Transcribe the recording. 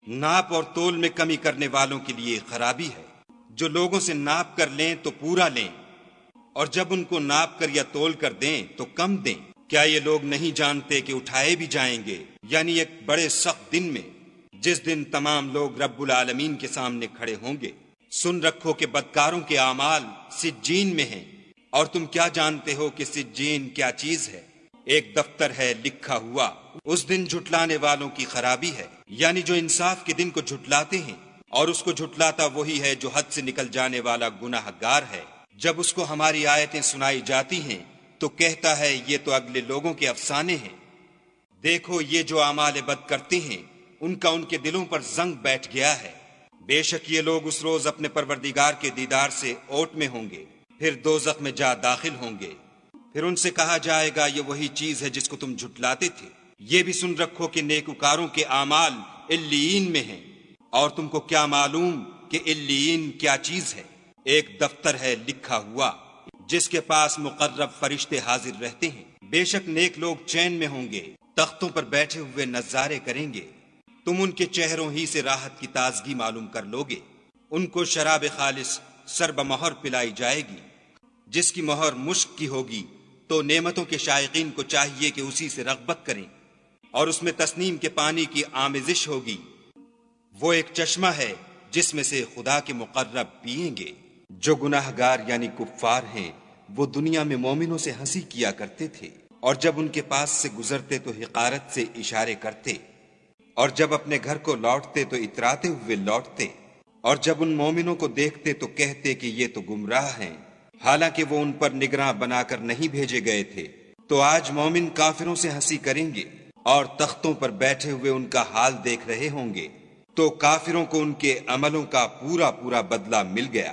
ناپ اور تول میں کمی کرنے والوں کے لیے خرابی ہے۔ جو لوگوں سے ناپ کر لیں تو پورا لیں، اور جب ان کو ناپ کر یا تول کر دیں تو کم دیں۔ کیا یہ لوگ نہیں جانتے کہ اٹھائے بھی جائیں گے، یعنی ایک بڑے سخت دن میں، جس دن تمام لوگ رب العالمین کے سامنے کھڑے ہوں گے۔ سن رکھو کہ بدکاروں کے اعمال سجین میں ہیں، اور تم کیا جانتے ہو کہ سجین کیا چیز ہے؟ ایک دفتر ہے لکھا ہوا۔ اس دن جھٹلانے والوں کی خرابی ہے، یعنی جو انصاف کے دن کو جھٹلاتے ہیں، اور اس کو جھٹلاتا وہی ہے جو حد سے نکل جانے والا گناہ گار ہے۔ جب اس کو ہماری آیتیں سنائی جاتی ہیں تو کہتا ہے یہ تو اگلے لوگوں کے افسانے ہیں۔ دیکھو یہ جو اعمال بد کرتے ہیں ان کا ان کے دلوں پر زنگ بیٹھ گیا ہے۔ بے شک یہ لوگ اس روز اپنے پروردگار کے دیدار سے اوٹ میں ہوں گے، پھر دوزخ میں جا داخل ہوں گے۔ پھر ان سے کہا جائے گا یہ وہی چیز ہے جس کو تم جھٹلاتے تھے۔ یہ بھی سن رکھو کہ نیکوکاروں کے اعمال علیین میں ہیں، اور تم کو کیا معلوم کہ علیین کیا چیز ہے؟ ایک دفتر ہے لکھا ہوا جس کے پاس مقرب فرشتے حاضر رہتے ہیں۔ بے شک نیک لوگ چین میں ہوں گے، تختوں پر بیٹھے ہوئے نظارے کریں گے۔ تم ان کے چہروں ہی سے راحت کی تازگی معلوم کر لوگے۔ ان کو شراب خالص سر بمہر پلائی جائے گی، جس کی مہر مشک کی ہوگی، تو نعمتوں کے شائقین کو چاہیے کہ اسی سے رغبت کریں، اور اس میں تسنیم کے پانی کی آمیزش ہوگی۔ وہ ایک چشمہ ہے جس میں سے خدا کے مقرب پئیں گے۔ جو گناہ گار یعنی کفار ہیں وہ دنیا میں مومنوں سے ہنسی کیا کرتے تھے، اور جب ان کے پاس سے گزرتے تو حقارت سے اشارے کرتے، اور جب اپنے گھر کو لوٹتے تو اتراتے ہوئے لوٹتے، اور جب ان مومنوں کو دیکھتے تو کہتے کہ یہ تو گمراہ ہیں، حالانکہ وہ ان پر نگراں بنا کر نہیں بھیجے گئے تھے۔ تو آج مومن کافروں سے ہنسی کریں گے، اور تختوں پر بیٹھے ہوئے ان کا حال دیکھ رہے ہوں گے، تو کافروں کو ان کے عملوں کا پورا پورا بدلہ مل گیا۔